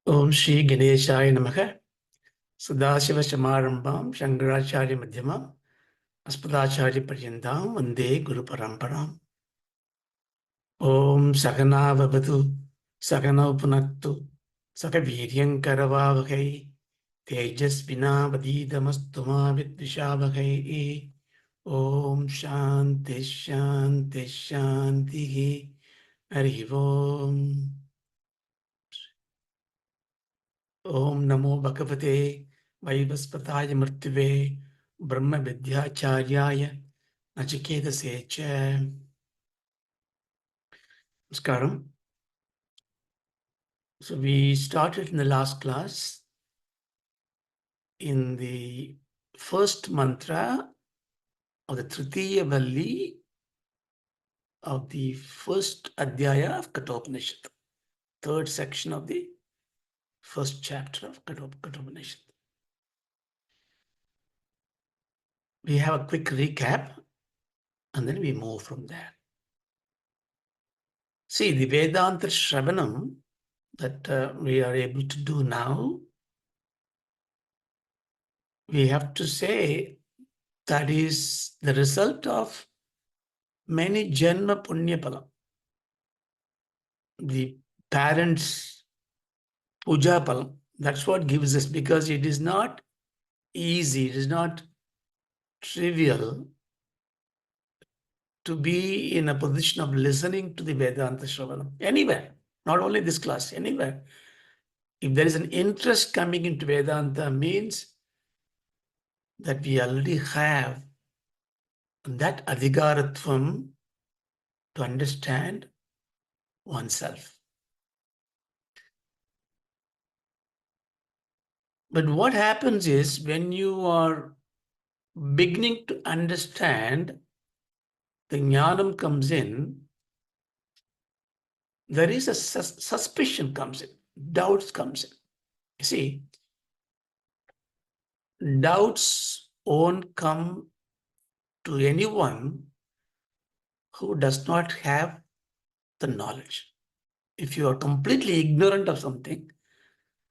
Om Shri Ganeshaya Namaha. Sadashiva Samarambam Shankaracharya Madhyamam Aspadacharya Paryantam Vande Guru Paramparam. Om Sakana Vavatu Sakana Upanaktu Sakaviryan Karavavahai Tejasvina Vadidamastuma Vidvishavahai. Om Shanti Shanti Shanti Hari Om. Om Namo Bhagavate Vaivasvataya Murtive Brahma Vidyacharyaya Nachiketa Cha. Namaskaram. So we started in the last class in the first mantra of the Tritiya Valli of the first Adhyaya of Kathopanishad, third section of the first chapter of Kathopanishad. We have a quick recap and then we move from there. See, the Vedanta Shravanam that we are able to do now, we have to say that is the result of many Janma Punya Phala. The parents' Puja Phala. That's what gives us, because it is not easy, it is not trivial to be in a position of listening to the Vedanta Shravanam. Anywhere, not only this class, anywhere. If there is an interest coming into Vedanta, means that we already have that adhikaratvam to understand oneself. But what happens is, when you are beginning to understand, the jnanam comes in, there is a suspicion comes in, doubts comes in. You see, doubts won't come to anyone who does not have the knowledge. If you are completely ignorant of something,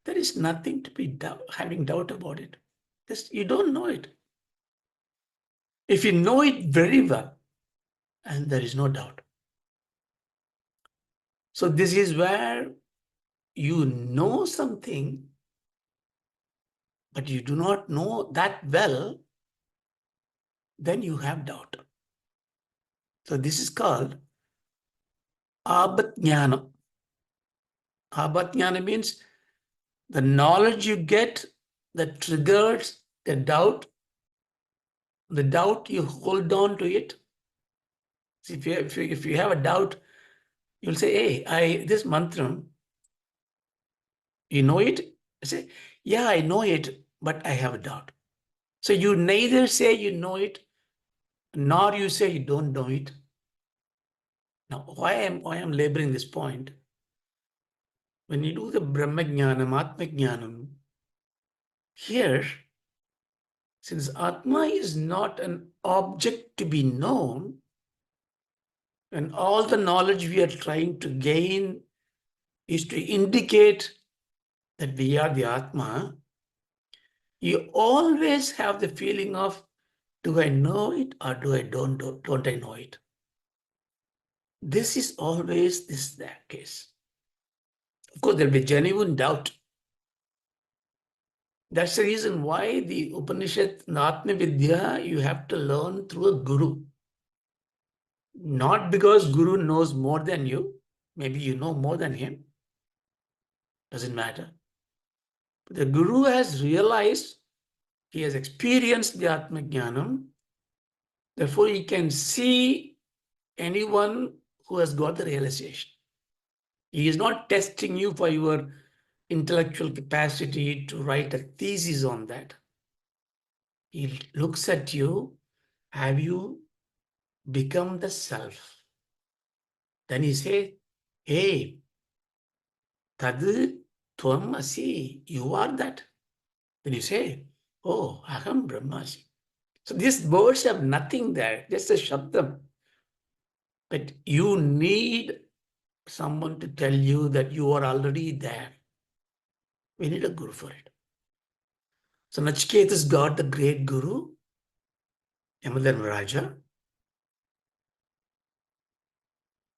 there is nothing to be having doubt about it. Just, you don't know it. If you know it very well, and there is no doubt. So this is where you know something, but you do not know that well, then you have doubt. So this is called abhatjnana. Abhatjnana means the knowledge you get that triggers the doubt you hold on to it. So if you have a doubt, you'll say, hey, this mantra, you know it? I say, yeah, I know it, but I have a doubt. So you neither say you know it, nor you say you don't know it. Now, why am laboring this point? When you do the Brahma-jnanam, Atma-jnanam, here, since Atma is not an object to be known, and all the knowledge we are trying to gain is to indicate that we are the Atma, you always have the feeling of, do I know it or don't I know it? This is always the case. Of course, there will be genuine doubt. That's the reason why the Upanishad, Atma Vidya, you have to learn through a guru. Not because guru knows more than you. Maybe you know more than him. Doesn't matter. But the guru has realized, he has experienced the Atma Jnanam. Therefore, he can see anyone who has got the realization. He is not testing you for your intellectual capacity to write a thesis on that. He looks at you, have you become the self? Then he says, hey, tad tvam asi, you are that. Then you say, oh, aham brahmasi. So these words have nothing there, just a shabdam. But you need someone to tell you that you are already there. We need a guru for it. So Nachiketas got the great guru, Yamadharmaraja.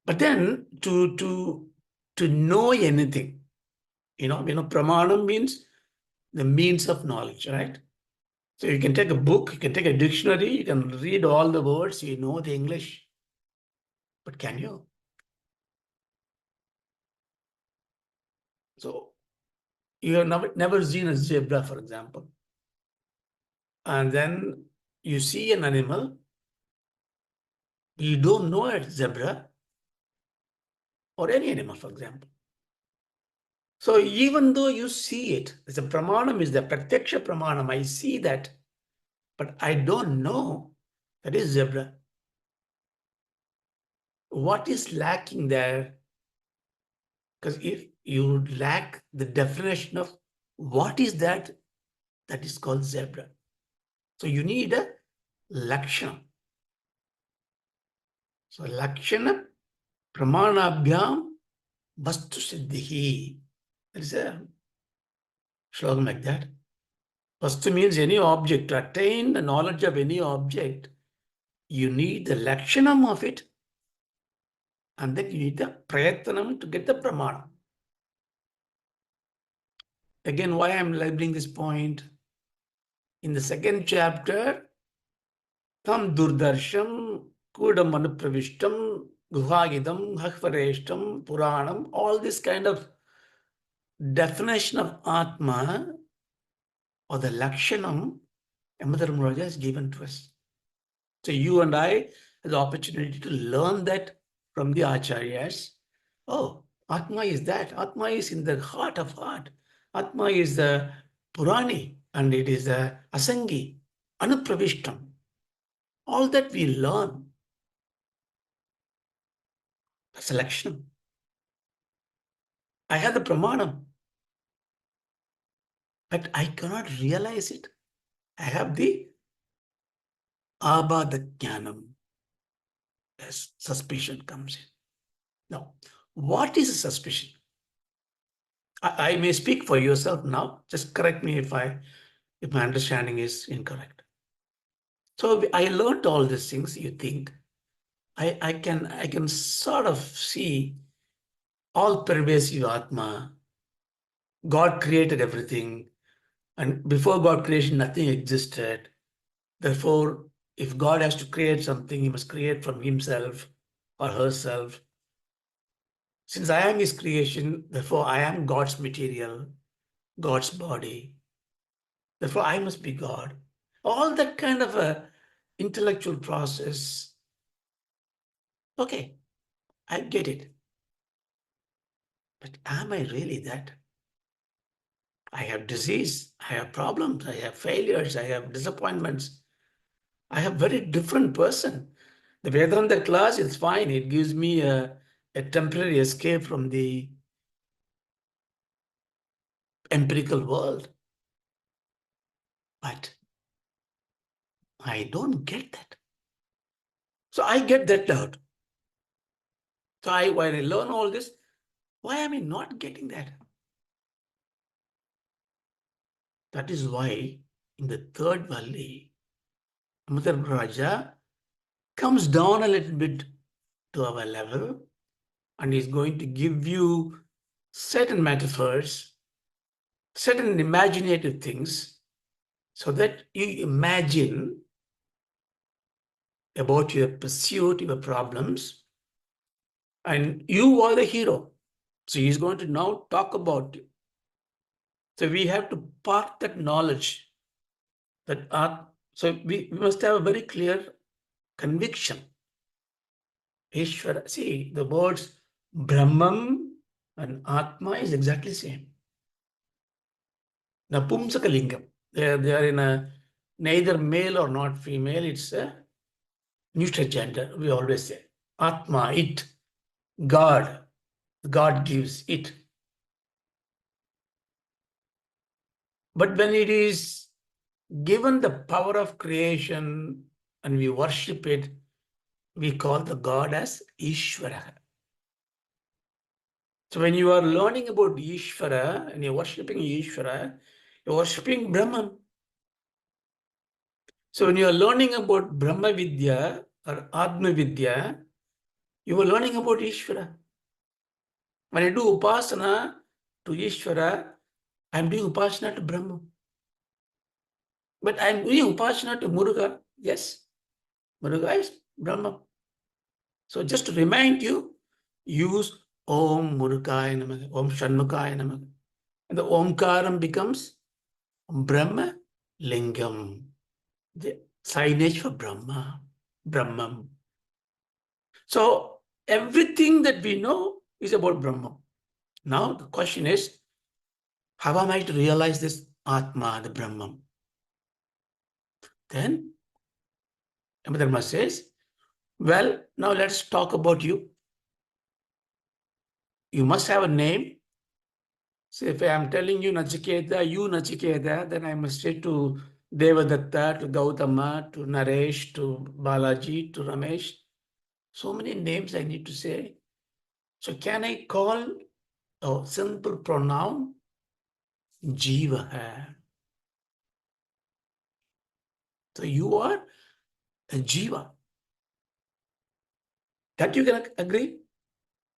But then to know anything, pramanam means the means of knowledge, right? So you can take a book, you can take a dictionary, you can read all the words, you know the English. But can you? So you have never seen a zebra, for example. And then you see an animal, you don't know it's zebra or any animal, for example. So even though you see it, the pramanam is the pratyaksha pramanam, I see that, but I don't know that is zebra. What is lacking there? Because if you lack the definition of what is that, that is called zebra. So you need a lakshana. So lakshana pramanabhyam vastu siddhihi. There is a slogan like that. Vastu means any object. To attain the knowledge of any object, you need the lakshanam of it, and then you need the prayatnam to get the pramana. Again, why I'm labeling this point? In the second chapter, tam durdarsham, kudam anupravishtam, guhagidam, hakvareshtam, puranam, all this kind of definition of Atma or the Lakshanam, Yamadharmaraja has given to us. So you and I have the opportunity to learn that from the Acharyas. Oh, Atma is that. Atma is in the heart of heart. Atma is the Purani and it is the Asangi, Anupravishtam. All that we learn, that's a Lakshanam. I have the Pramanam, but I cannot realize it. I have the Abhada Jnanam. As suspicion comes in. Now, what is a suspicion? I may speak for yourself now. Just correct me if my understanding is incorrect. So I learned all these things. You think I can sort of see all pervasive Atma. God created everything, and before God creation, nothing existed. Therefore, if God has to create something, he must create from himself or herself. Since I am his creation, therefore I am God's material, God's body. Therefore I must be God. All that kind of a intellectual process. Okay, I get it. But am I really that? I have disease, I have problems, I have failures, I have disappointments. I have very different person. The Vedanta class is fine. It gives me a temporary escape from the empirical world. But I don't get that. So I get that out. So when I learn all this, why am I not getting that? That is why in the third Valli, Mother Raja comes down a little bit to our level and is going to give you certain metaphors, certain imaginative things, so that you imagine about your pursuit, your problems, and you are the hero. So he's going to now talk about you. So we have to park that knowledge that so we must have a very clear conviction. Ishvara, see the words Brahman and Atma is exactly the same. Napumsaka lingam. They are in a neither male or not female, it's a neutral gender, we always say. Atma, it, God. God gives it. But when it is given the power of creation and we worship it, we call the God as Ishvara. So when you are learning about Ishvara and you're worshipping Ishvara, you're worshipping Brahman. So when you are learning about Brahma Vidya or Atma Vidya, you are learning about Ishvara. When I do Upasana to Ishvara, I'm doing Upasana to Brahma. But I'm doing Upasana to Muruga. Yes, Muruga is Brahma. So just to remind you, use Om Murukaya Namaha, Om Shanmukaya Namaha. And the Omkaram becomes Brahma Lingam, the signage for Brahma, Brahman. So everything that we know is about Brahma. Now the question is, how am I to realize this Atma, the Brahman? Then Dharma says, well, now let's talk about you. You must have a name. So if I am telling you Nachiketa, then I must say to Devadatta, to Gautama, to Naresh, to Balaji, to Ramesh. So many names I need to say. So can I call a simple pronoun Jiva hai? So you are a Jiva. That you can agree?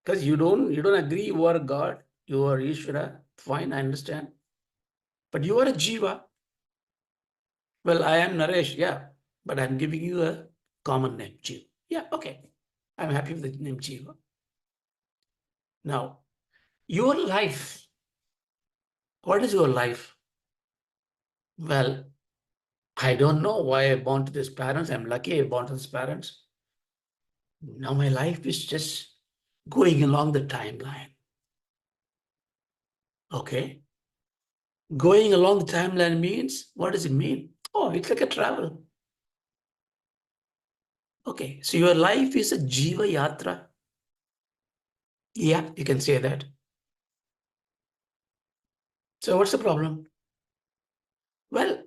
Because you don't agree you are God, you are Ishvara. Fine, I understand. But you are a Jiva. Well, I am Naresh, yeah. But I'm giving you a common name, Jiva. Yeah, okay. I'm happy with the name Jiva. Now, your life, what is your life? Well, I don't know why I born to these parents. I'm lucky I born to these parents. Now my life is just going along the timeline. Okay. Going along the timeline means, what does it mean? Oh, it's like a travel. Okay. So your life is a Jiva Yatra. Yeah, you can say that. So what's the problem? Well,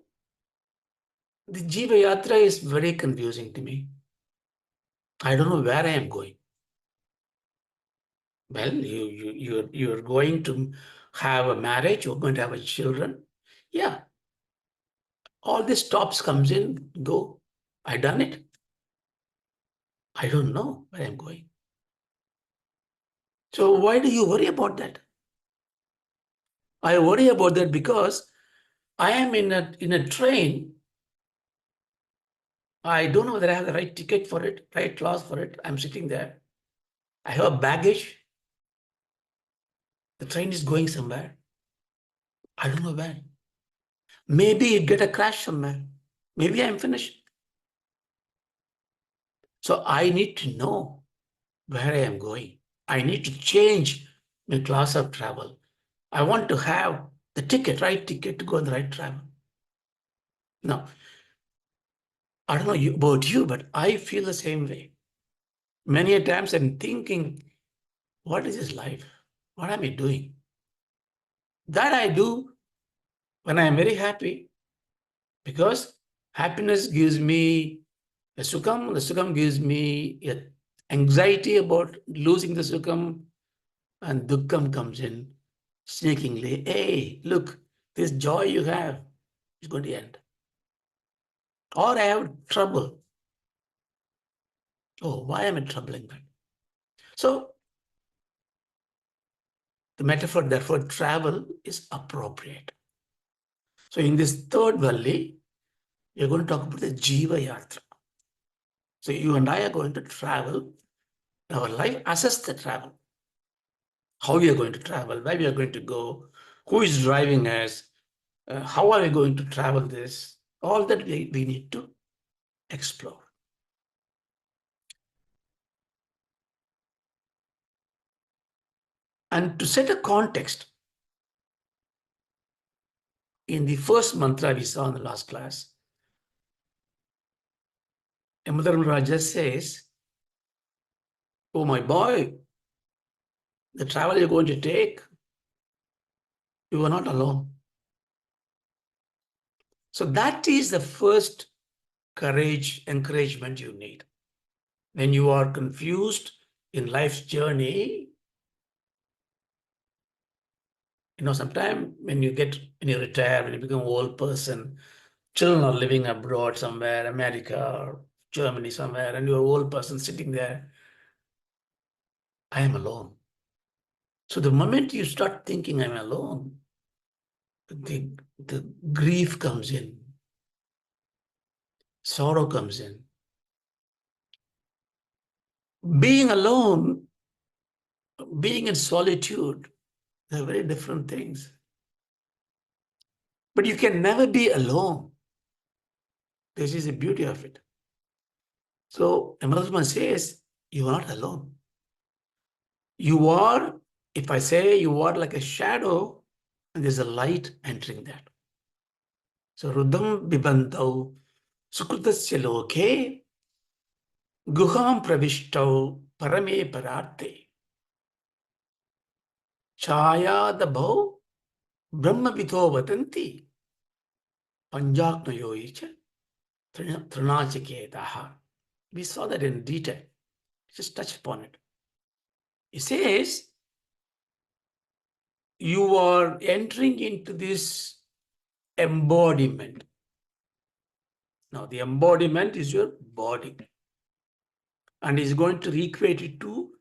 the Jiva Yatra is very confusing to me. I don't know where I am going. Well, you're going to have a marriage, you're going to have a children. Yeah, all these stops comes in, go. I done it. I don't know where I'm going. So why do you worry about that? I worry about that because I am in a train. I don't know whether I have the right ticket for it, right class for it. I'm sitting there. I have a baggage. The train is going somewhere. I don't know where. Maybe it get a crash somewhere. Maybe I'm finished. So I need to know where I am going. I need to change my class of travel. I want to have the ticket, right ticket to go on the right travel. Now, I don't know about you, but I feel the same way. Many a times I'm thinking, what is this life? What am I doing? That I do when I am very happy, because happiness gives me a sukham, the sukham gives me anxiety about losing the sukham, and dukkham comes in sneakingly. Hey, look, this joy you have is going to end. Or I have trouble. Oh, why am I troubling that? So the metaphor, therefore, travel is appropriate. So in this third Valli, you're going to talk about the Jiva Yatra. So you and I are going to travel our life, assess the travel. How we are going to travel, where we are going to go, who is driving us, how are we going to travel this? All that we need to explore. And to set a context, in the first mantra we saw in the last class, Yamadharma Raja says, oh my boy, the travel you're going to take, you are not alone. So that is the first courage, encouragement you need. When you are confused in life's journey, Sometime when you retire, when you become an old person, children are living abroad somewhere, America or Germany somewhere, and you're an old person sitting there, I am alone. So the moment you start thinking I'm alone, the grief comes in, sorrow comes in. Being alone, being in solitude, they're very different things. But you can never be alone. This is the beauty of it. So Emerson says, you are not alone. You are, if I say you are like a shadow, and there's a light entering that. So Rudam Bibantau Sukrutasya Loke Guham Pravishto Parame Pararte Chaya Dabho Brahma Vito Vatanti Panjaknayoicha Trinachiketaha. We saw that in detail. Just touch upon it. It says, you are entering into this embodiment. Now, the embodiment is your body. And he's going to recreate it to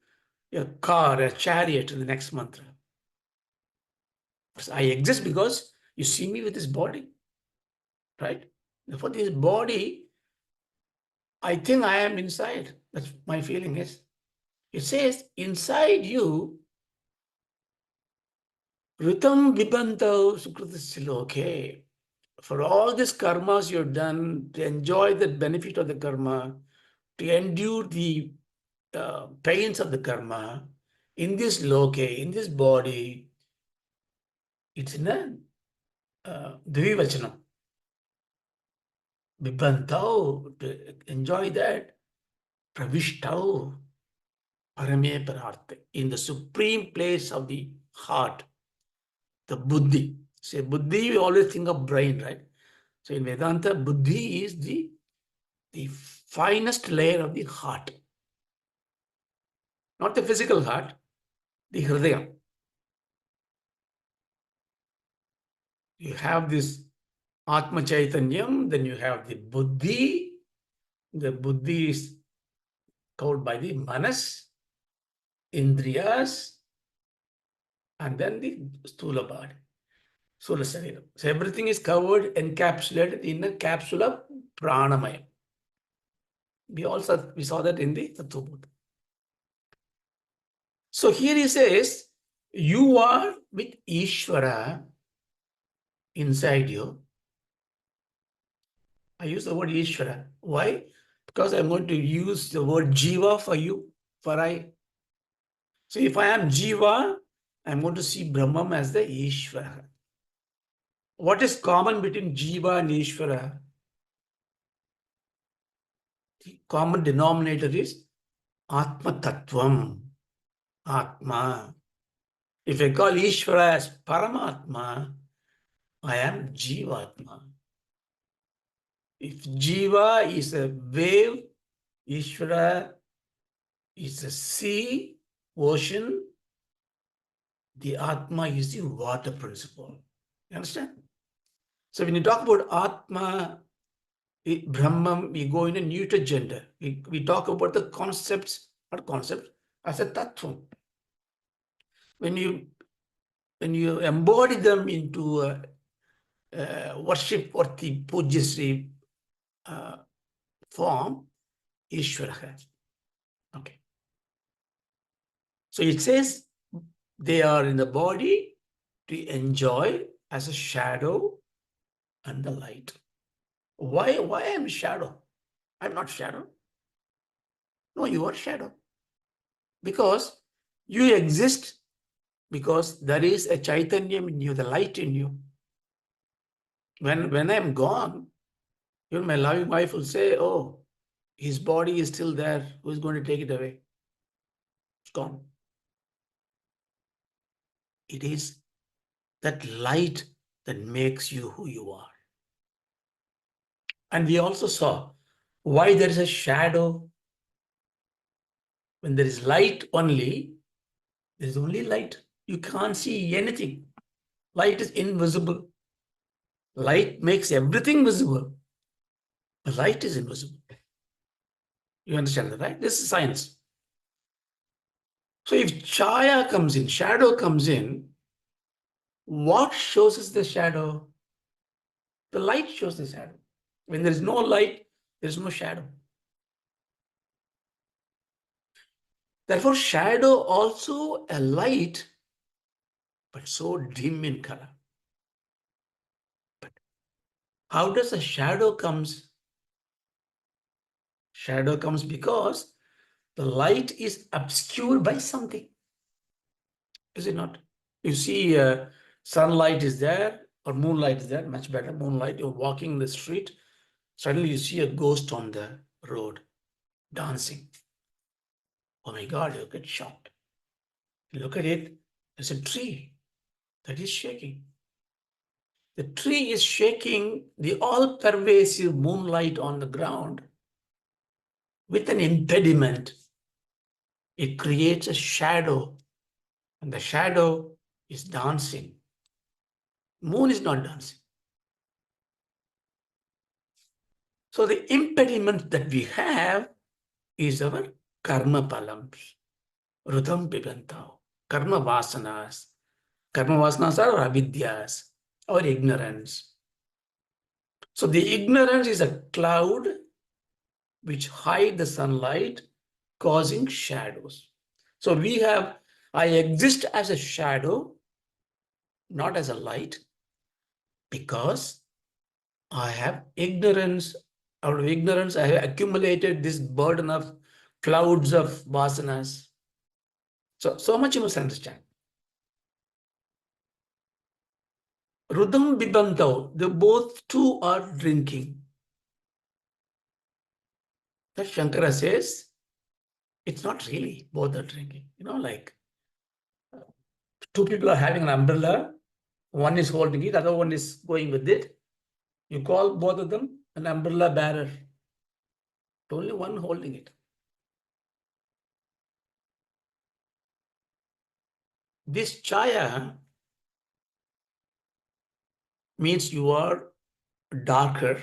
a car, a chariot in the next mantra. I exist because you see me with this body, right? Therefore, this body, I think I am inside. That's my feeling is. It says, inside you, Ritam Vibanto Sukritasya. For all these karmas you've done, to enjoy the benefit of the karma, to endure the pains of the karma, in this loke, in this body, it's in a dvivachanam. Bibantau, to enjoy that, pravishtau, parame pararte, in the supreme place of the heart, the buddhi. Say buddhi, we always think of brain, right? So in Vedanta, buddhi is the finest layer of the heart. Not the physical heart, the hridaya. You have this Atma Chaitanyam, then you have the buddhi. The buddhi is covered by the manas, indriyas, and then the stula body, stula sarira. So everything is covered, encapsulated in a capsule of pranamaya. We saw that in the Tattva. So here he says, you are with Ishvara inside you. I use the word Ishvara. Why? Because I'm going to use the word Jiva for you, for I. So if I am Jiva, I'm going to see Brahman as the Ishvara. What is common between Jiva and Ishvara? The common denominator is Atma Tattvam, Atma. If I call Ishvara as Paramatma, I am Jivatma. If Jiva is a wave, Ishvara is a sea, ocean, the Atma is the water principle. You understand? So when you talk about Atma, Brahman, we go in a neuter gender. We talk about the concepts, not concepts, as a tattva. When you embody them into worship or the pujyasri form, Ishvara. Okay. So it says they are in the body to enjoy as a shadow and the light. Why am shadow? I'm not shadow. No, you are shadow. Because you exist because there is a chaitanyam in you, the light in you. When I'm gone, even my loving wife will say, oh, his body is still there. Who's going to take it away? It's gone. It is that light that makes you who you are. And we also saw why there is a shadow. When there is light only, there is only light. You can't see anything. Light is invisible. Light makes everything visible. But light is invisible. You understand that, right? This is science. So if chaya comes in, shadow comes in, what shows us the shadow? The light shows the shadow. When there is no light, there is no shadow. Therefore, shadow also a light, but so dim in color. But how does a shadow comes? Shadow comes because the light is obscured by something. Is it not? You see sunlight is there or moonlight is there, much better. Moonlight, you're walking the street, suddenly you see a ghost on the road dancing. Oh my God, you get shocked. You look at it, there's a tree that is shaking. The tree is shaking the all-pervasive moonlight on the ground with an impediment. It creates a shadow, and the shadow is dancing. Moon is not dancing. So the impediment that we have is our karma palams, rudam bibantao, karma vasanas. Karma vasanas are avidyas, or ignorance. So the ignorance is a cloud which hide the sunlight, causing shadows. So we have, I exist as a shadow, not as a light, because I have ignorance. Out of ignorance, I have accumulated this burden of clouds of vasanas. So much you must understand. Rudam bibantau, the both two are drinking. That Shankara says, it's not really both are drinking. Like two people are having an umbrella, one is holding it, other one is going with it. You call both of them an umbrella bearer. Only one holding it. This chaya means you are darker.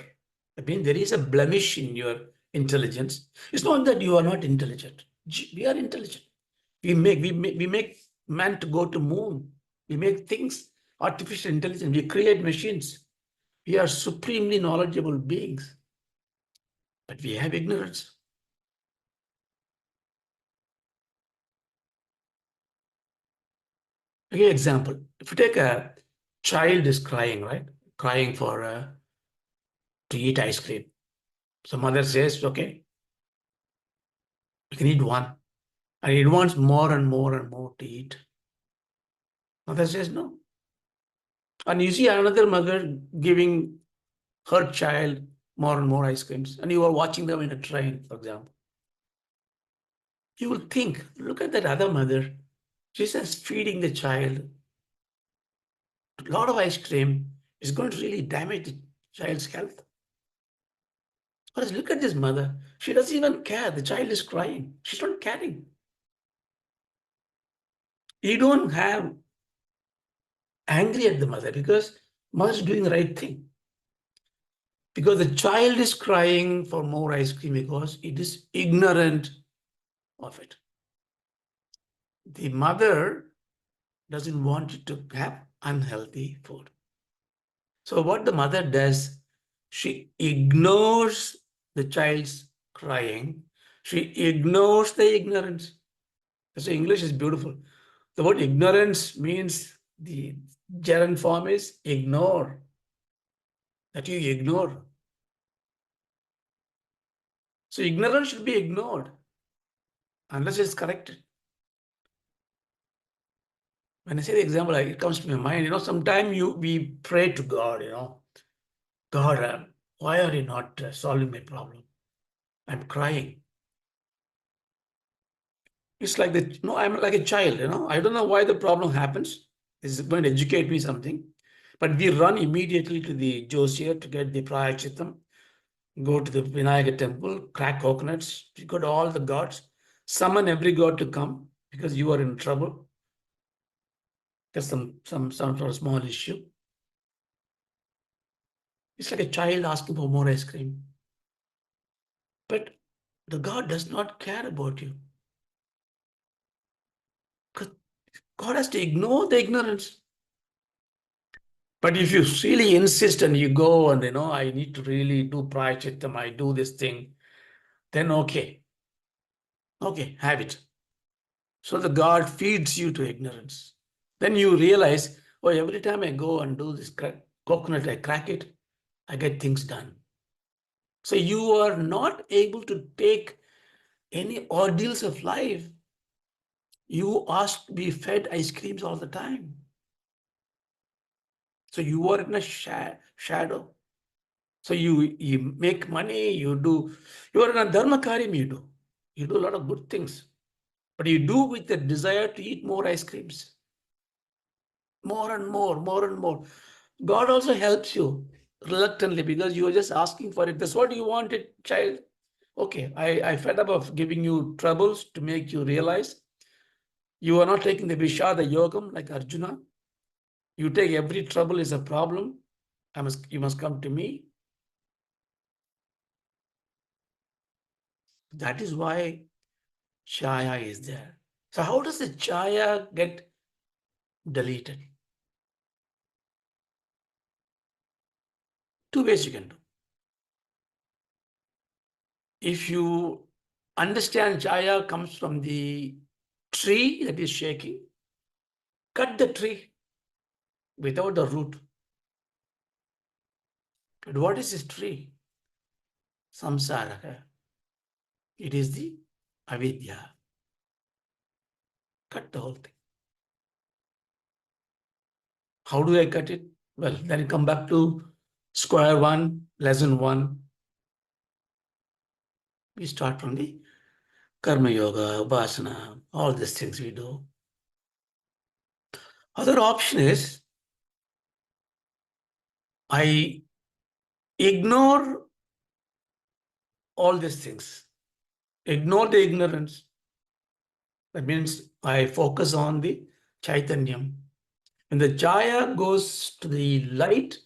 I mean, there is a blemish in your intelligence. It's not that you are not intelligent. We are intelligent. We make man to go to moon. We make things, artificial intelligence. We create machines. We are supremely knowledgeable beings, but we have ignorance. Again, example. If you take a child is crying, right? Crying for to eat ice cream. So mother says, okay, you can eat one. And it wants more and more and more to eat. Mother says no. And you see another mother giving her child more and more ice creams, and you are watching them in a train, for example. You will think, look at that other mother. She's just feeding the child. A lot of ice cream is going to really damage the child's health. Whereas look at this mother. She doesn't even care. The child is crying. She's not caring. You don't have angry at the mother because mother's doing the right thing. Because the child is crying for more ice cream because it is ignorant of it. The mother doesn't want it to have unhealthy food. So what the mother does, she ignores the child's crying. She ignores the ignorance. So English is beautiful. The word ignorance means the gerund form is ignore. That you ignore. So ignorance should be ignored unless it's corrected. When I say the example, it comes to my mind, sometimes we pray to God, God, why are you not solving my problem? I'm crying. It's like no, I'm like a child, I don't know why the problem happens. This is going to educate me something. But we run immediately to the Josier to get the Prayachitam, go to the Vinayaka temple, crack coconuts, we go to all the gods, summon every god to come because you are in trouble. There's some sort of small issue. It's like a child asking for more ice cream. But the God does not care about you. Because God has to ignore the ignorance. But if you really insist and you go and I need to really do prayachittam, I do this thing, then okay, have it. So the God feeds you to ignorance. Then you realize, oh, every time I go and do this coconut, I crack it, I get things done. So you are not able to take any ordeals of life. You ask to be fed ice creams all the time. So you are in a shadow. So you make money, you are in a dharma karyam, you do a lot of good things. But you do with the desire to eat more ice creams. More and more, more and more. God also helps you reluctantly because you are just asking for it. That's what you wanted, child. Okay, I fed up of giving you troubles to make you realize you are not taking the Vishada Yogam like Arjuna. You take every trouble is a problem. You must come to me. That is why Chaya is there. So how does the Chaya get deleted? Two ways you can do. If you understand Chaya comes from the tree that is shaking, cut the tree without the root. But what is this tree? Samsara. It is the avidya. Cut the whole thing. How do I cut it? Well, then come back to square one, lesson one. We start from the karma yoga, upasana, all these things we do. Other option is I ignore all these things, ignore the ignorance. That means I focus on the Chaitanyam. When the Chaya goes to the light,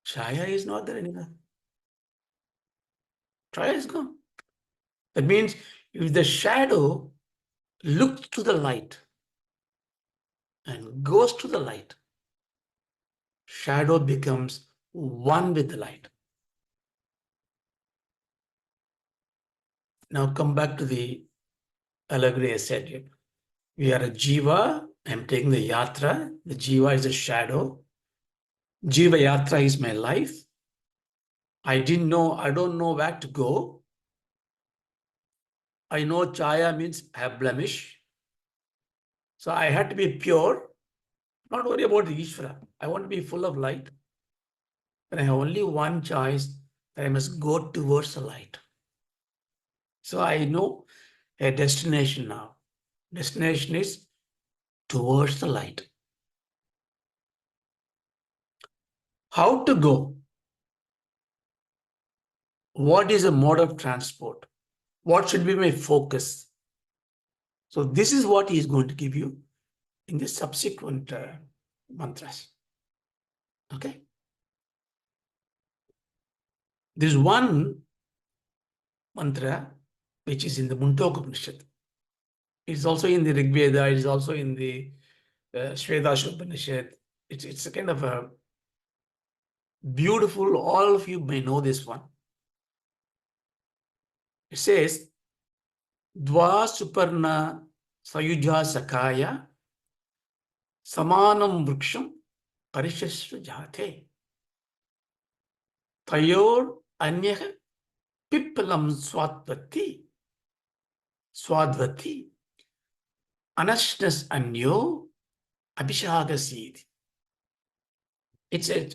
Chaya is not there anymore. Chaya is gone. That means if the shadow looks to the light and goes to the light, shadow becomes one with the light. Now come back to the allegory I said. We are a Jiva. I'm taking the Yatra. The Jiva is a shadow. Jiva Yatra is my life. I don't know where to go. I know Chaya means have blemish. So I had to be pure. Not worry about the Ishvara. I want to be full of light. And I have only one choice, that I must go towards the light. So I know a destination now. Destination is towards the light. How to go? What is a mode of transport? What should be my focus? So this is what he is going to give you in the subsequent mantras. Okay? There's one mantra which is in the Mundokopanishad. It's also in the Rig Veda. It's also in the Shvedashopanishad. It's a kind of a beautiful, all of you may know this one. It says, Dva Suparna Sayuja Sakaya Samanam Vriksham Parishashva Jate Tayor Anyah Pipalam Swadvati Anashnas Anyo Abhishagasidi. It said,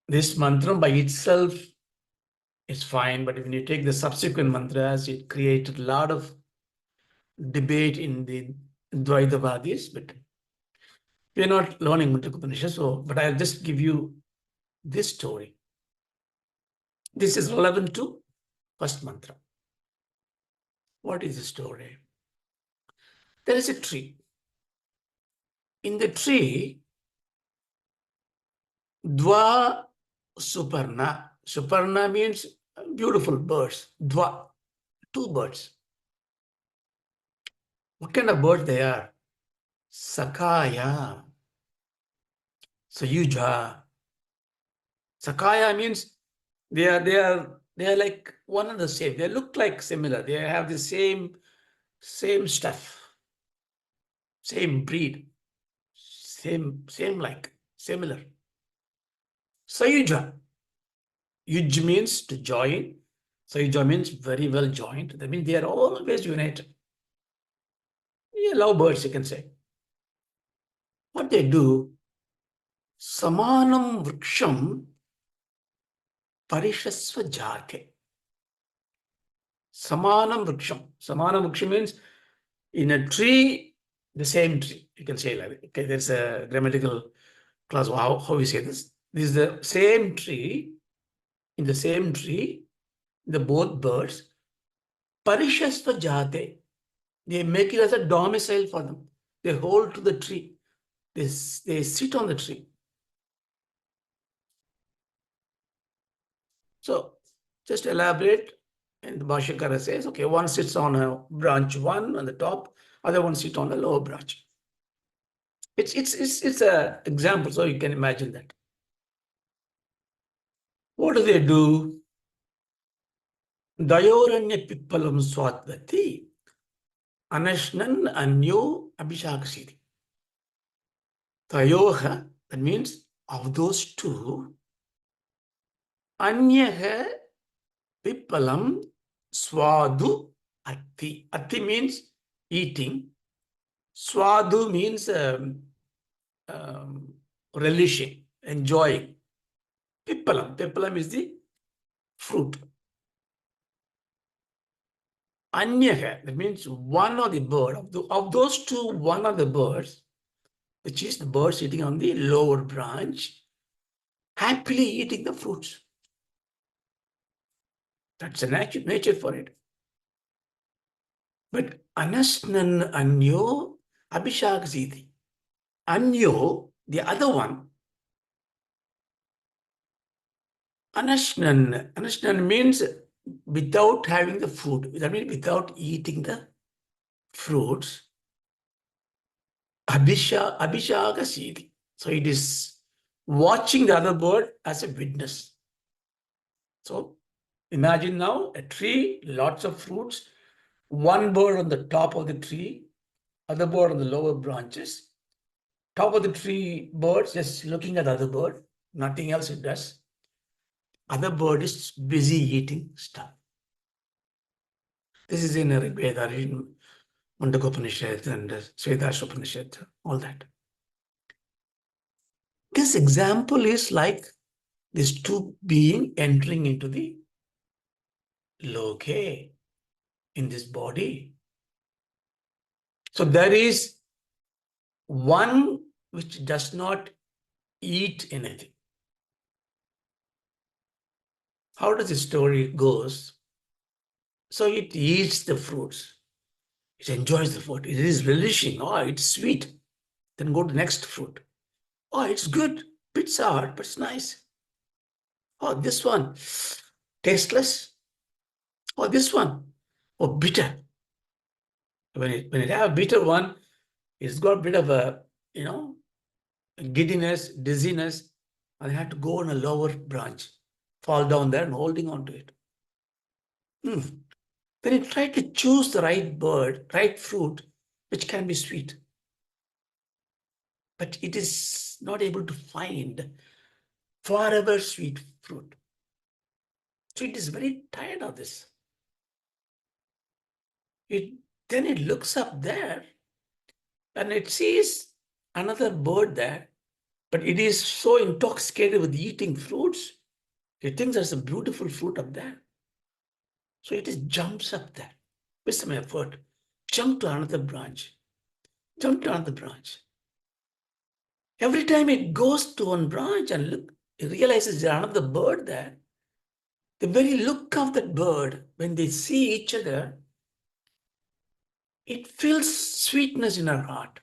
this mantra by itself is fine, but when you take the subsequent mantras, it created a lot of debate in the Dvaitavadis, but we are not learning Mundokopanishad, but I'll just give you this story. This is relevant to first mantra. What is the story? There is a tree. in the tree, Dva Suparna. Suparna means beautiful birds. Dva, two birds. What kind of birds they are? Sakaya, Sayuja. Sakaya means they are like one and the same. They look like similar. They have the same stuff, same breed, same like similar. Sayuja. Yuj means to join. Sayuja means very well joined. That means they are always united. Yeah, love birds, you can say. What they do, Samanam Vriksham Parishasva Jate. Samanam Vriksham. Samanam Vriksham means in a tree, the same tree. You can say like that. Okay, there's a grammatical clause. How we say this. This is the same tree. In the same tree, the both birds, Parishasva Jate. They make it as a domicile for them. They hold to the tree. They sit on the tree. So just elaborate. And the Bhashyakara says, okay, one sits on a branch one on the top, other one sits on the lower branch. It's a example, so you can imagine that. What do they do? Dayoranya Pippalam Swatvati Anashnan Anyo Abhishakasidi. Tayoha, that means of those two, Anyaha Pippalam Swadu Atti. Atti means eating. Swadu means relishing, enjoying. Pippalam. Pippalam is the fruit. Anyaha, that means one of the bird. Of those two, one of the birds, which is the bird sitting on the lower branch, happily eating the fruits. That's a nature for it. But Anasnan Anyo Abhishakasiti. Anyo, the other one, Anashnan means without having the food. That means without eating the fruits. Abhishakasiti. So it is watching the other bird as a witness. So imagine now a tree, lots of fruits, one bird on the top of the tree, other bird on the lower branches. Top of the tree bird just looking at the other bird, nothing else it does. Other bird is busy eating stuff. This is in Rigveda, in Kathopanishad and Upanishad, all that. This example is like these two beings entering into the loke in this body. So there is one which does not eat anything. How does the story goes? So it eats the fruits. It enjoys the fruit. It is relishing. Oh, it's sweet. Then go to the next fruit. Oh, it's good. Bit sour, but it's nice. Oh, this one, tasteless. Oh, this one, oh, bitter. When it have a bitter one, it's got a bit of a, giddiness, dizziness, and I had to go on a lower branch, fall down there and holding on to it. Then it tried to choose the right bird, right fruit, which can be sweet. But it is not able to find forever sweet fruit. So it is very tired of this. Then it looks up there and it sees another bird there, but it is so intoxicated with eating fruits, it thinks there's a beautiful fruit up there. So it just jumps up there with some effort, jump to another branch, jump to another branch. Every time it goes to one branch and it realizes there's another bird there. The very look of that bird, when they see each other, it feels sweetness in her heart.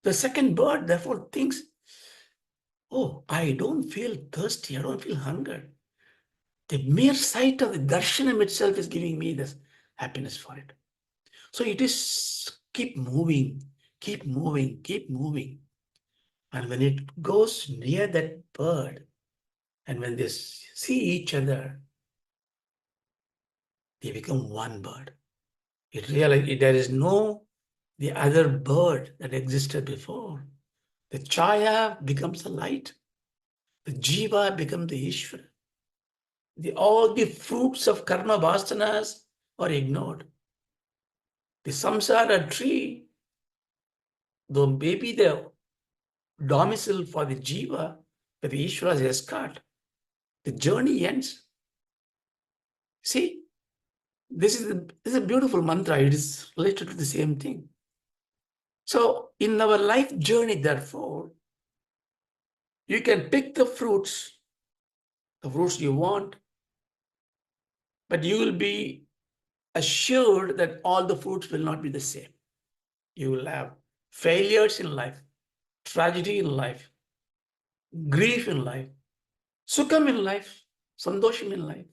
The second bird therefore thinks, oh, I don't feel thirsty, I don't feel hunger. The mere sight of the darshanam itself is giving me this happiness for it. So it is keep moving, keep moving, keep moving. And when it goes near that bird, and when they see each other, they become one bird. It realizes there is no the other bird that existed before. The chaya becomes the light. The jiva becomes the Ishvara. All the fruits of karma vasanas are ignored. The samsara tree, though maybe the domicile for the jiva, but the Ishvara is cut. The journey ends. See, this is a beautiful mantra. It is related to the same thing. So in our life journey, therefore, you can pick the fruits you want, but you will be assured that all the fruits will not be the same. You will have failures in life, tragedy in life, grief in life, sukham in life, sandosham in life.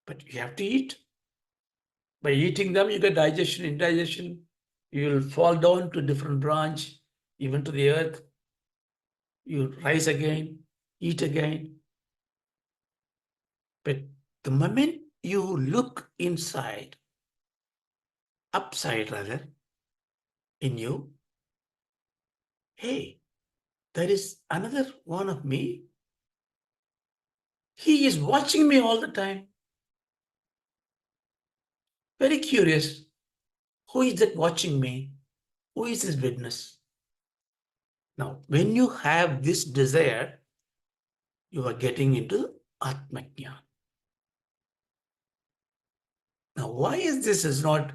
But you have to eat. By eating them, you get digestion, indigestion. You will fall down to different branch, even to the earth. You rise again, eat again. But the moment you look inside, upside rather, in you, hey, there is another one of me. He is watching me all the time. Very curious. Who is that watching me? Who is his witness? Now, when you have this desire, you are getting into Atmajnana. Now, why is not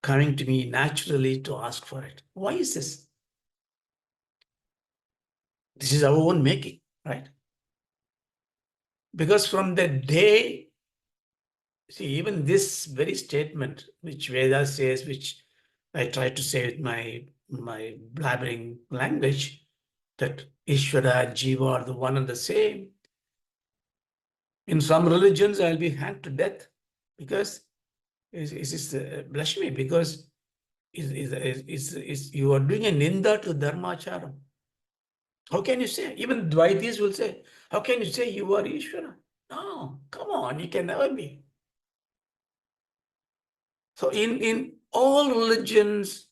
coming to me naturally to ask for it? Why is this? This is our own making, right? Because from the day, see, even this very statement, which Veda says, which I try to say with my blabbering language, that Ishvara and Jiva are the one and the same. In some religions, I'll be hanged to death because bless me, because you are doing a ninda to dharmacharam. How can you say? Even Dvaitis will say, how can you say you are Ishvara? No, come on, you can never be. So in all religions,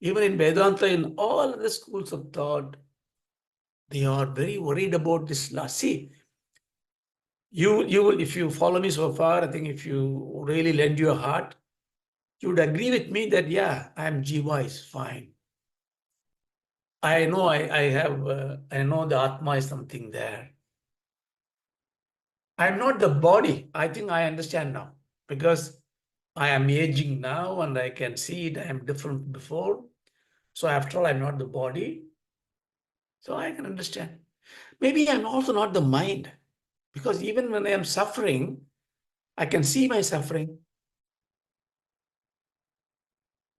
even in Vedanta, in all the schools of thought, they are very worried about this last. See, you if you follow me so far, I think if you really lend your heart, you would agree with me that, yeah, I am Jiva is fine. I know I know the Atma is something there. I'm not the body. I think I understand now because I am aging now and I can see it. I am different before. So after all, I'm not the body. So I can understand. Maybe I'm also not the mind because even when I am suffering, I can see my suffering.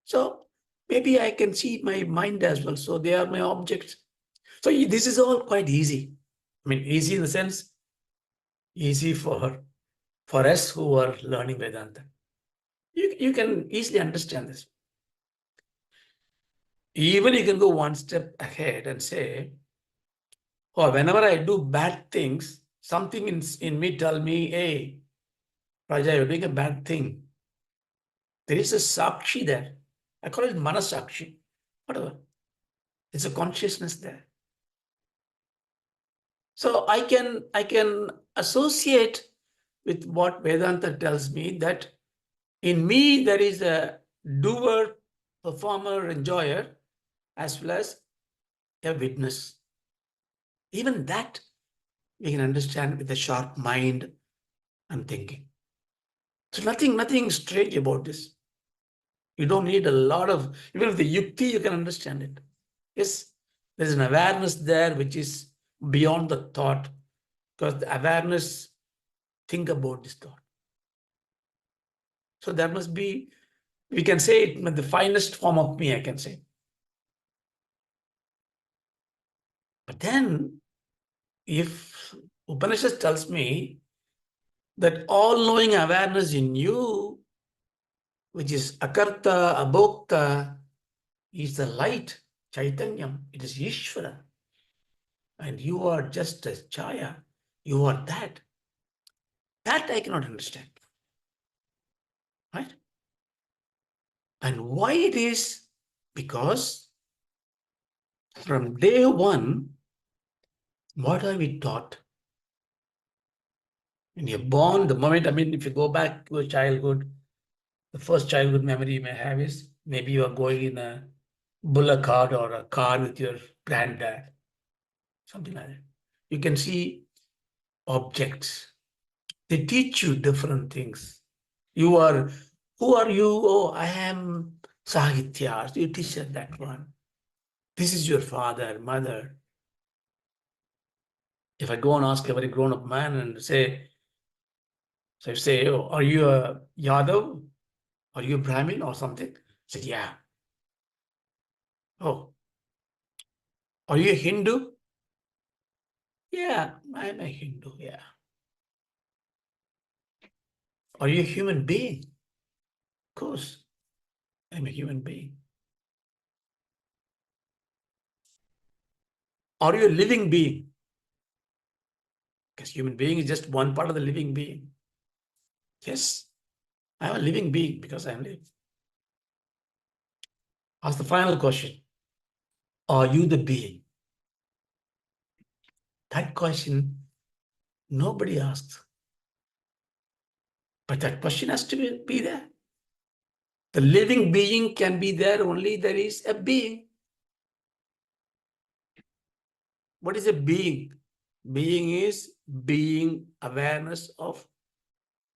So maybe I can see my mind as well. So they are my objects. So this is all quite easy. I mean, easy in the sense, easy for us who are learning Vedanta. You can easily understand this. Even you can go one step ahead and say, oh, whenever I do bad things, something in me tell me, hey, Raja, you're doing a bad thing. There is a sakshi there. I call it manasakshi. Whatever. It's a consciousness there. So I can associate with what Vedanta tells me that in me there is a doer, performer, enjoyer, as well as a witness. Even that we can understand with a sharp mind and thinking. So nothing strange about this. You don't need a lot of, even with the yukti, you can understand it. Yes, there's an awareness there which is beyond the thought, because the awareness think about this thought. So there must be We can say it with the finest form of me, I can say. But then, if Upanishad tells me that all-knowing awareness in you, which is akarta, abhokta, is the light, chaitanyam, it is Ishvara, and you are just a chaya, you are that. That I cannot understand, right? And why it is? Because from day one, what are we taught? When you're born, the moment, if you go back to a childhood, the first childhood memory you may have is maybe you are going in a bullock cart or a car with your granddad, something like that. You can see objects. They teach you different things. You are, who are you? Oh, I am Sahitya. So you teach her that one. This is your father, mother. If I go and ask a very grown-up man and say, so I say, oh, are you a Yadav? Are you a Brahmin or something? I said, yeah. Oh, are you a Hindu? Yeah, I'm a Hindu, yeah. Are you a human being? Of course, I'm a human being. Are you a living being? Because human being is just one part of the living being. Yes, I'm a living being because I'm living. Ask the final question. Are you the being? That question nobody asks. But that question has to be there. The living being can be there only there is a being. What is a being? Being is being awareness of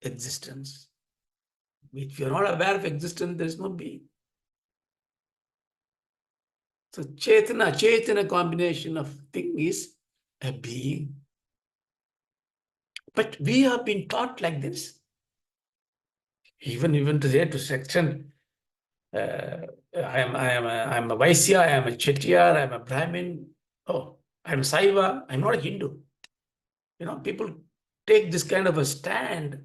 existence. If you're not aware of existence, there is no being. So Chetana combination of thing is a being. But we have been taught like this. Even today, to section, I'm a Vaisya, I am a Chettiar, I am a Brahmin. Oh, I'm Saiva, I'm not a Hindu. People take this kind of a stand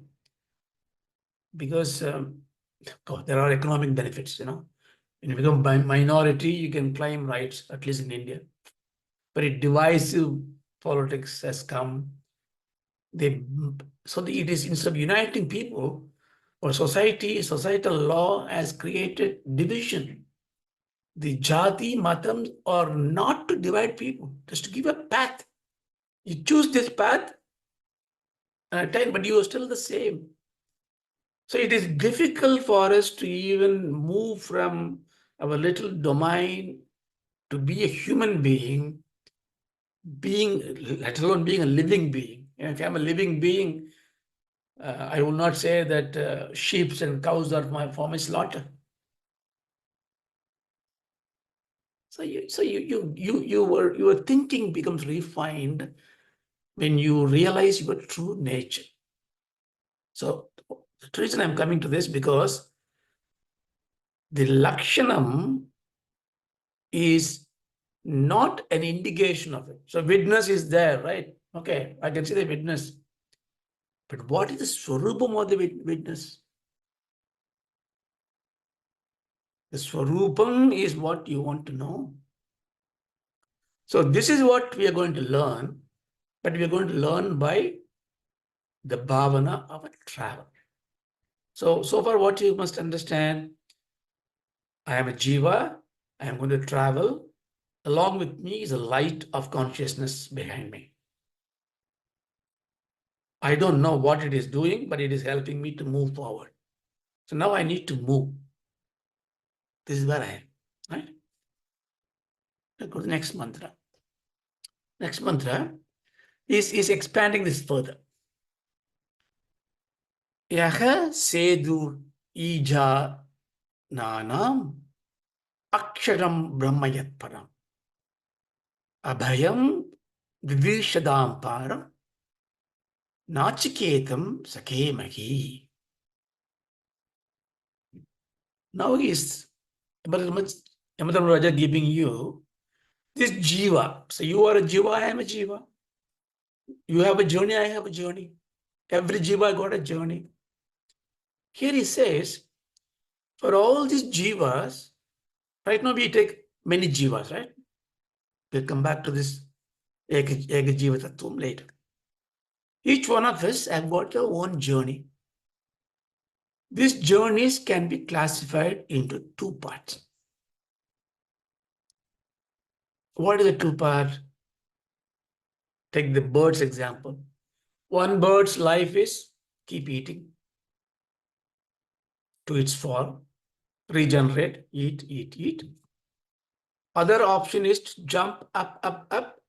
because there are economic benefits. When you become minority, you can claim rights, at least in India. Very divisive politics has come. So it is, instead of uniting people, or societal law has created division. The jati, matam are not to divide people, just to give a path. You choose this path at a time, but you are still the same. So it is difficult for us to even move from our little domain to be a human being, let alone being a living being. If I'm a living being, I will not say that sheep and cows are for my slaughter. So your thinking becomes refined when you realize your true nature. So the reason I'm coming to this, because the Lakshanam is not an indication of it. So witness is there, right? Okay, I can see the witness. But what is the Swarupam of the witness? The Swarupam is what you want to know. So this is what we are going to learn, but we are going to learn by the bhavana of a travel. So far what you must understand, I am a Jiva, I am going to travel. Along with me is a light of consciousness behind me. I don't know what it is doing, but it is helping me to move forward. So now I need to move. This is where I am, right? Let's go to the next mantra. Next mantra is expanding this further. Yaha sedur ija nanam aksharam brahmayat param abhayam vivishadam param nachiketam sakemahi. Now he is Raja giving you this Jiva. So you are a Jiva, I am a Jiva. You have a journey, I have a journey. Every Jiva got a journey. Here he says, for all these Jivas, right now we take many Jivas, right? We'll come back to this Eka Jiva Tattvam later. Each one of us have got their own journey. These journeys can be classified into two parts. What is the two part? Take the bird's example. One bird's life is keep eating to its form, regenerate, eat, eat, eat. Other option is to jump up, up, up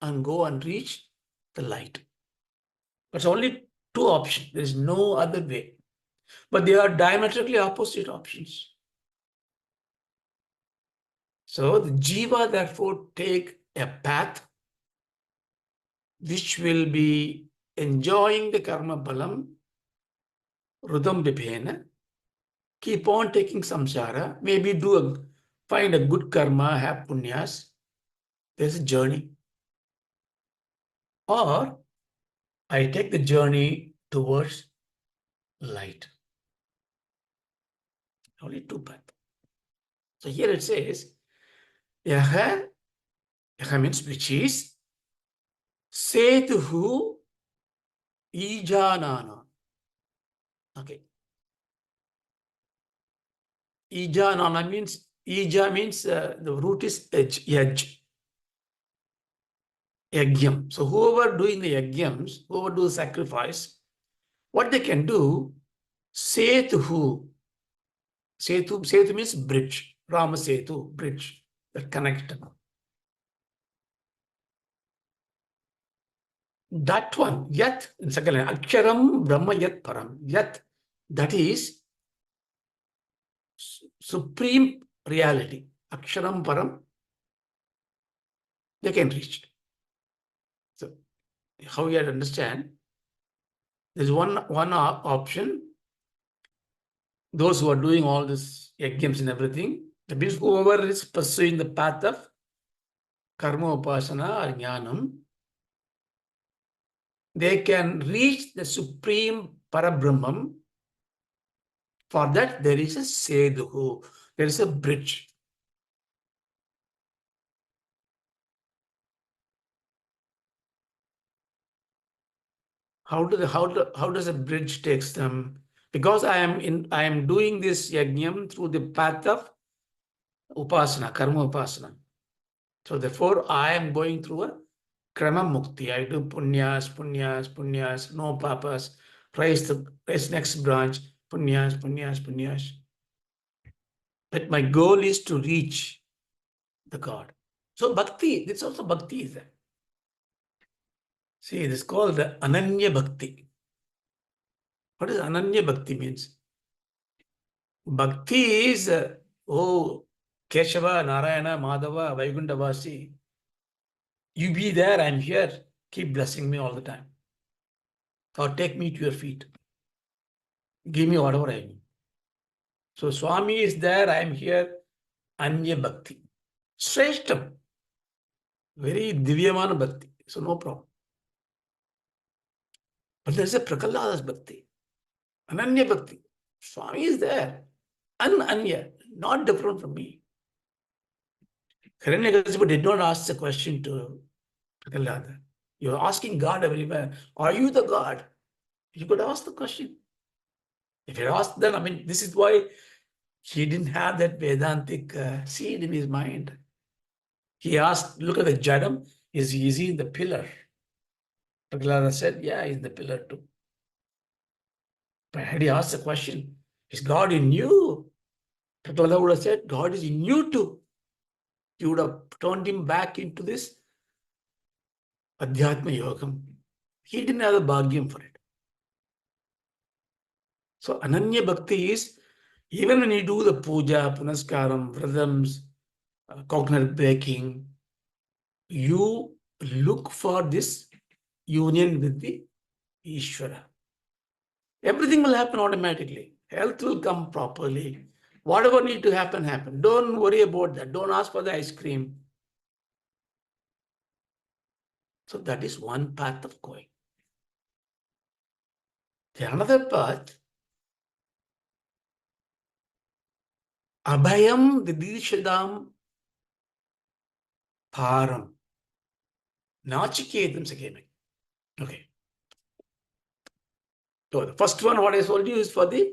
and go and reach the light. That's only two options. There is no other way. But they are diametrically opposite options. So the Jiva therefore take a path which will be enjoying the karma balam, rudam bibhena, keep on taking samsara, maybe find a good karma, have punyas. There's a journey. Or I take the journey towards light. Only two paths. So here it says, Yaha means which is Setuhu Ijanana. Okay. Ijanana means, Ija means the root is edge, Yagyam. So whoever doing the yagyams, whoever do the sacrifice, what they can do, Setuhu. Setu means bridge. Rama Setu, bridge that connect. That one, Yat, in second line, Aksharam Brahma Yat Param. Yat, that is supreme reality. Aksharam Param, they can reach. So, how you have to understand? There's one option. Those who are doing all this yajnams and everything, that means whoever is pursuing the path of karma upasana or jnanam, they can reach the supreme Parabrahman. For that, there is a sedu, there is a bridge. How does a bridge takes them? Because I am doing this yajnam through the path of upasana, karma upasana. So therefore, I am going through a krama mukti. I do punyas, no papas. Rise next branch, punyas. But my goal is to reach the God. So bhakti, this also bhakti is there. See, this is called the Ananya Bhakti. What does Ananya Bhakti means? Bhakti is, Keshava, Narayana, Madhava, Vaikunthavasi. You be there, I'm here. Keep blessing me all the time. Or take me to your feet. Give me whatever I need. So Swami is there, I am here. Anya Bhakti. Shreshtam. Very Divyamana Bhakti. So no problem. But there's a Prakalada's Bhakti. Ananya Bhakti. Swami is there. Anya. Not different from me. Hiranyakasipu did not ask the question to Prakalada. You're asking God everywhere. Are you the God? You could ask the question. If you ask, then, this is why he didn't have that Vedantic seed in his mind. He asked, look at the Jadam, is he in the pillar? Prahlada said, yeah, he's in the pillar too. But had he asked the question, is God in you? Prahlada would have said, God is in you too. You would have turned him back into this Adhyatma Yogam. He didn't have the bhagyam for it. So Ananya Bhakti is, even when you do the puja, punaskaram, vradams, coconut baking, you look for this union with the Ishvara. Everything will happen automatically. Health will come properly. Whatever need to happen, happen. Don't worry about that. Don't ask for the ice cream. So that is one path of going. The another path, Abhayam Didishadam Param. Nachiketam Sakemaki. Okay. So the first one, what I told you, is for the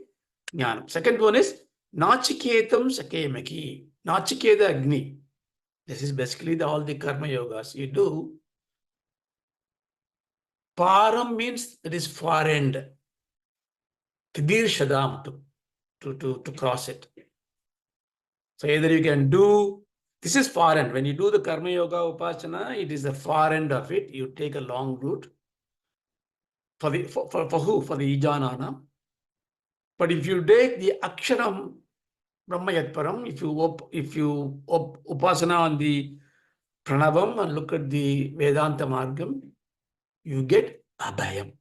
Jnanam. Second one is Nachiketam Sakemaki. Nachiketa Agni. This is basically all the karma yogas you do. Param means it is far end. Tidir Shadam to cross it. So either you can do, this is far end. When you do the karma yoga upasana, it is the far end of it. You take a long route. For who? For the Ijanana. But if you take the Aksharam Brahma Yatparam, if you upasana on the Pranavam and look at the Vedanta Margam, you get Abhayam.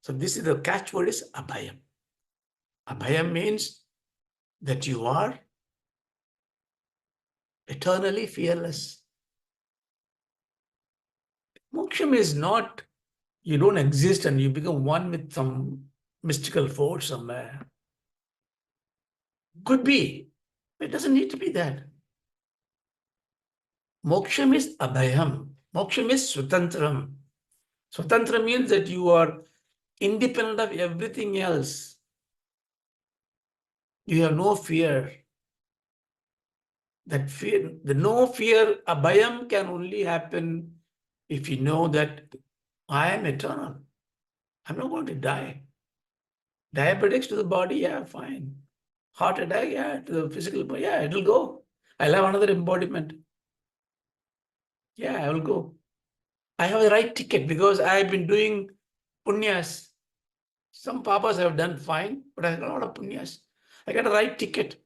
So this is the catchword is Abhayam. Abhayam means that you are eternally fearless. Moksham is not, you don't exist and you become one with some mystical force somewhere. Could be. It doesn't need to be that. Moksham is Abhayam. Moksham is Swatantram. Swatantra means that you are independent of everything else. You have no fear. That fear, the no fear, Abhayam can only happen if you know that I am eternal. I'm not going to die. Diabetics to the body, yeah, fine. Heart attack, yeah, to the physical body, yeah, it'll go. I'll have another embodiment. Yeah, I will go. I have the right ticket because I've been doing punyas. Some papas have done fine, but I got a lot of punyas. I got a right ticket.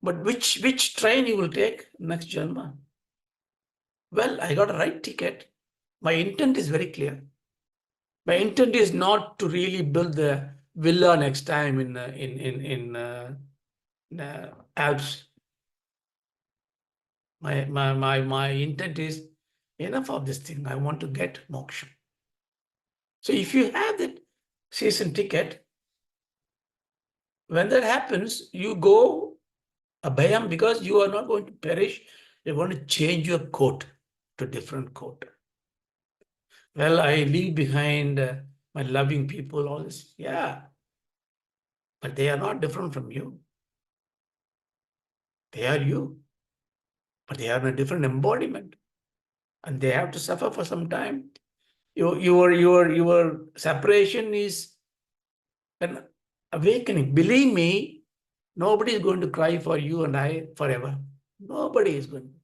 But which train you will take next Janma? Well, I got a right ticket. My intent is very clear. My intent is not to really build the villa next time in Alps. My intent is enough of this thing. I want to get moksha. So if you have that season ticket, when that happens, you go abhayam because you are not going to perish. You're going to change your coat to a different coat. Well, I leave behind my loving people, all this. Yeah. But they are not different from you. They are you. But they are in a different embodiment. And they have to suffer for some time. Your separation is an awakening. Believe me, nobody is going to cry for you and I forever. Nobody is going to.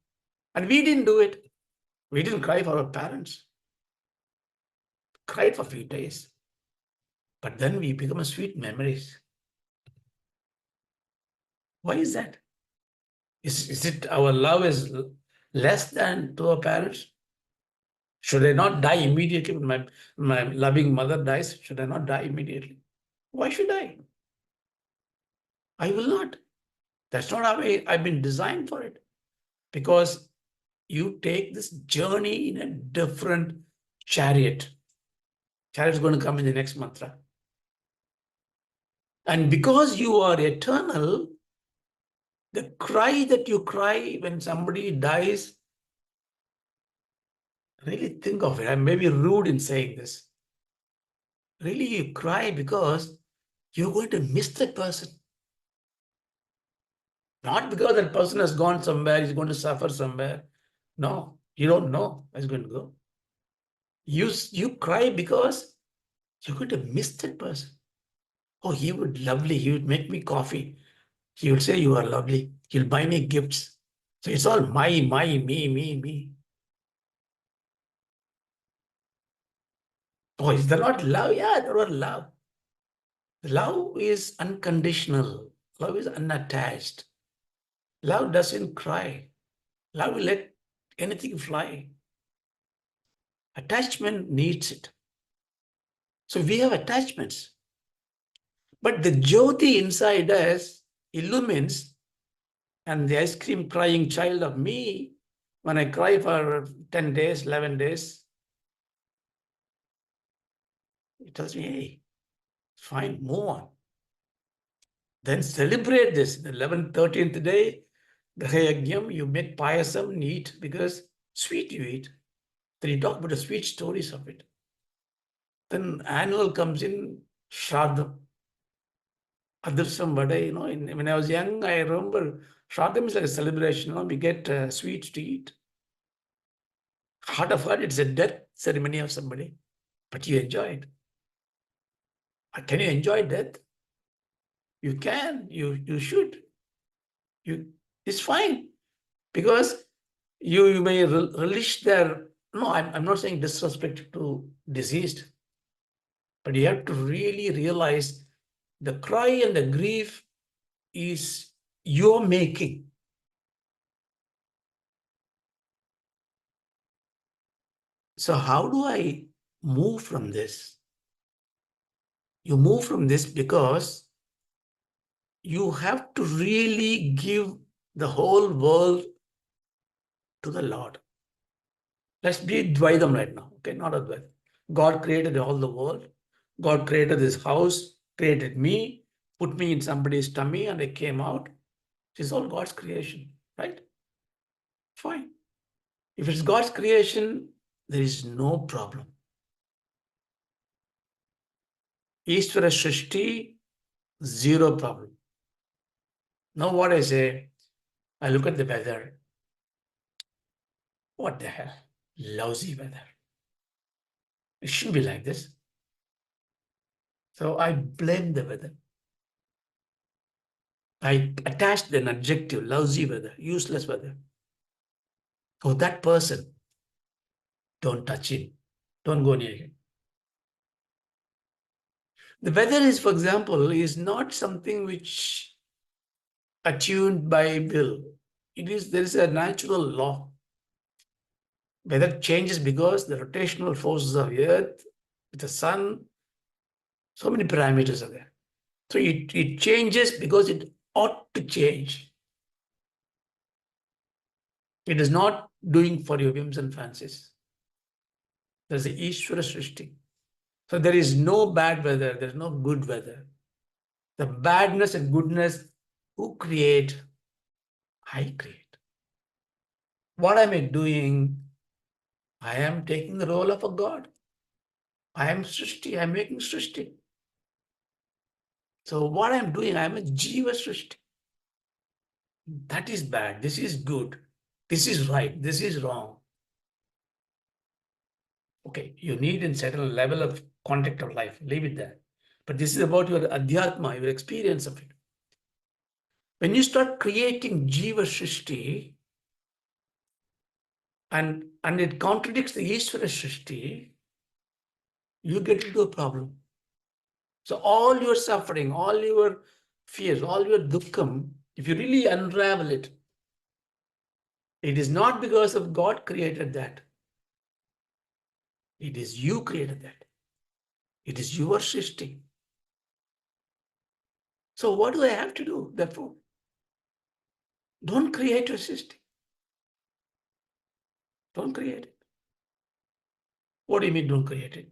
And we didn't do it. We didn't cry for our parents. Cried for a few days. But then we become sweet memories. Why is that? Is it our love is less than to our parents? Should I not die immediately when my loving mother dies? Should I not die immediately? Why should I? I will not. That's not how I've been designed for it. Because you take this journey in a different chariot. Chariot is going to come in the next mantra. And because you are eternal, the cry that you cry when somebody dies, really think of it. I may be rude in saying this. Really, you cry because you're going to miss that person. Not because that person has gone somewhere, he's going to suffer somewhere. No, you don't know where he's going to go. You cry because you're going to miss that person. Oh, he would lovely. He would make me coffee. He would say, you are lovely. He'll buy me gifts. So it's all me. Oh, is there not love? Yeah, there was love. Love is unconditional. Love is unattached. Love doesn't cry. Love will let anything fly. Attachment needs it. So we have attachments. But the Jyoti inside us illumines, and the ice cream crying child of me, when I cry for 10 days, 11 days, it tells me, hey, fine, move on. Then celebrate this. The 11th, 13th day, Grahayagyam, you make payasam, eat, because sweet you eat. Then you talk about the sweet stories of it. Then annual comes in, Shradham. Adharsam Vada, when I was young, I remember Shradham is like a celebration, we get sweets to eat. Heart of heart, it's a death ceremony of somebody, but you enjoy it. Can you enjoy death? You can, you should. It's fine, because you may relish their, no, I'm not saying disrespect to deceased, but you have to really realize the cry and the grief is your making. So how do I move from this? You move from this because you have to really give the whole world to the Lord. Let's be Dvaidam right now, okay? Not Advaita. God created all the world. God created this house, created me, put me in somebody's tummy, and I came out. It's all God's creation, right? Fine. If it's God's creation, there is no problem. Ishvara Shrishti, zero problem. Now what I say, I look at the weather. What the hell? Lousy weather. It shouldn't be like this. So I blame the weather. I attached an adjective, lousy weather, useless weather. Oh, that person, don't touch him. Don't go near him. The weather is, for example, is not something which attuned by will. There is a natural law. Weather changes because the rotational forces of the earth, the sun, so many parameters are there. So it changes because it ought to change. It is not doing for your whims and fancies. There's the Ishvara Srishti. So there is no bad weather, there's no good weather. The badness and goodness, who create? I create. What am I doing? I am taking the role of a God. I am Srishti, I am making Srishti. So what I'm doing, I am a Jiva Srishti. That is bad, this is good, this is right, this is wrong. Okay, you need a certain level of contact of life, leave it there. But this is about your adhyatma, your experience of it. When you start creating Jiva Srishti, and it contradicts the Ishvara Srishti, you get into a problem. So all your suffering, all your fears, all your dukkham, if you really unravel it, it is not because of God created that. It is you created that. It is your Srishti. So what do I have to do, therefore? Don't create your Srishti. Don't create it. What do you mean don't create it?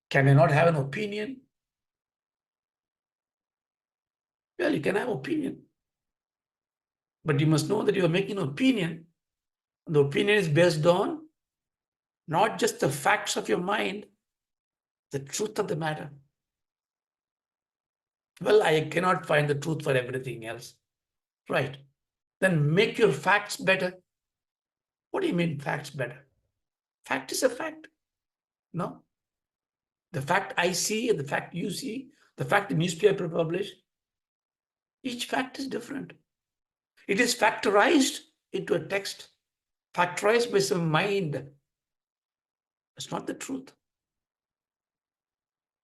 Can I not have an opinion? Well, you can have opinion. But you must know that you are making an opinion. The opinion is based on not just the facts of your mind, the truth of the matter. Well, I cannot find the truth for everything else. Right. Then make your facts better. What do you mean facts better? Fact is a fact. No. The fact I see and the fact you see, the fact the newspaper published, each fact is different. It is factorized into a text, factorized by some mind. It's not the truth.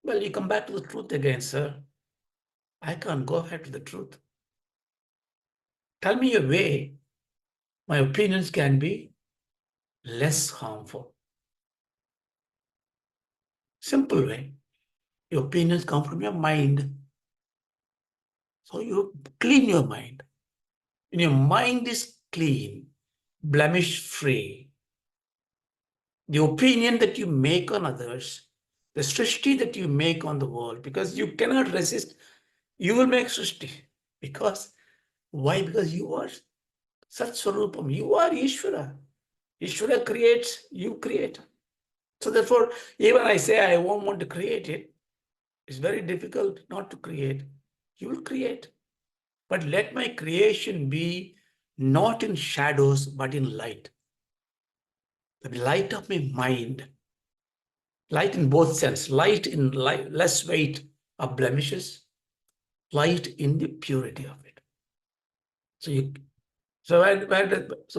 Well, you come back to the truth again, sir. I can't go back to the truth. Tell me a way my opinions can be less harmful. Simple way. Your opinions come from your mind. So you clean your mind. When your mind is clean, blemish-free, the opinion that you make on others, the srishti that you make on the world, because you cannot resist, you will make srishti. Because, why? Because you are Sat Swarupam, you are Ishvara. Ishvara creates, you create. So therefore, even I say I won't want to create it, it's very difficult not to create. You will create. But let my creation be not in shadows, but in light. The light of my mind. Light in both sense. Light in less weight of blemishes. Light in the purity of it. So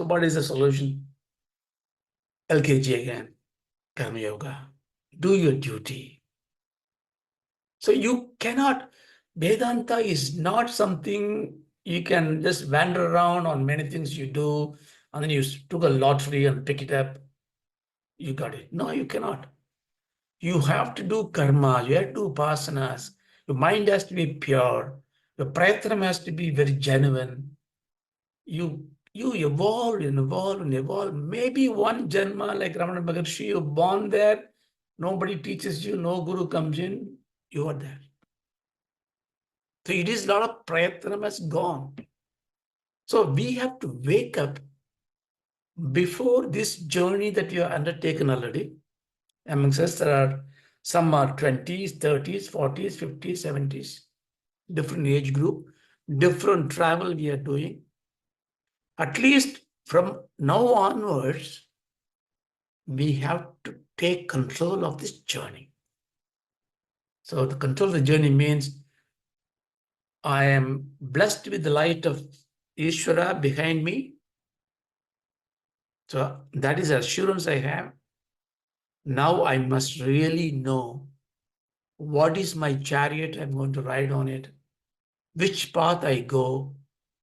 what is the solution? LKG again. Karma Yoga. Do your duty. So you cannot, Vedanta is not something you can just wander around on many things you do, and then you took a lottery and pick it up. You got it. No, you cannot. You have to do karma, you have to do upasanas. Your mind has to be pure. Your prayatnam has to be very genuine. You evolve and evolve and evolve. Maybe one janma, like Ramana Maharshi, you're born there, nobody teaches you, no guru comes in, you are there. So it is a lot of prayatnam has gone. So we have to wake up before this journey that you have undertaken already. Amongst us, there are some are 20s, 30s, 40s, 50s, 70s, different age group, different travel we are doing. At least from now onwards, we have to take control of this journey. So the control of the journey means I am blessed with the light of Ishvara behind me. So that is the assurance I have. Now I must really know what is my chariot I'm going to ride on it, which path I go,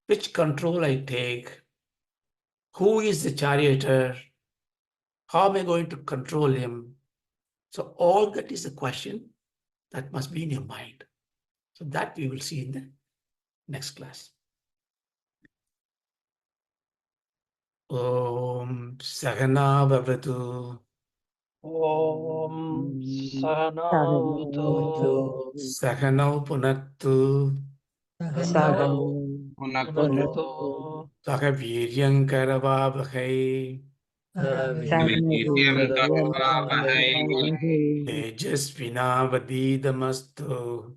which control I take, who is the charioteer, how am I going to control him. So all that is a question that must be in your mind. So that we will see in the next class. Om Sahana Bhavatu. Om Sahanavatu. Sahanau Punattu. Sahanau Punaktu Punaktu. Sahaviryam Karavavahai. Vidyam Karvavahai Tejasvinavadidamastu.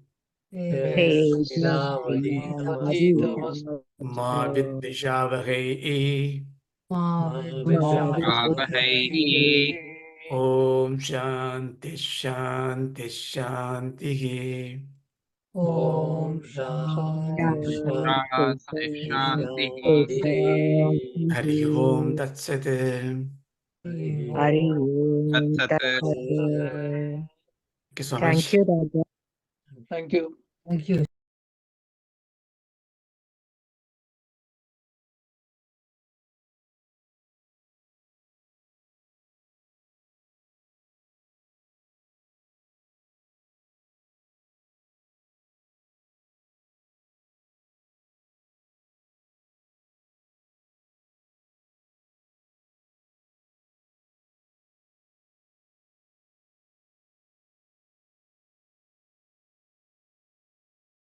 Tejasvinavadidamastu. Ma Vidvishavahai. Vahai Om Shanti Shanti Shanti. Om Shanti Shanti Shanti Shanti Shanti. Hari Om Tat Sat. Thank Hari Tatsat you so Thank much. you, Raja. Thank you.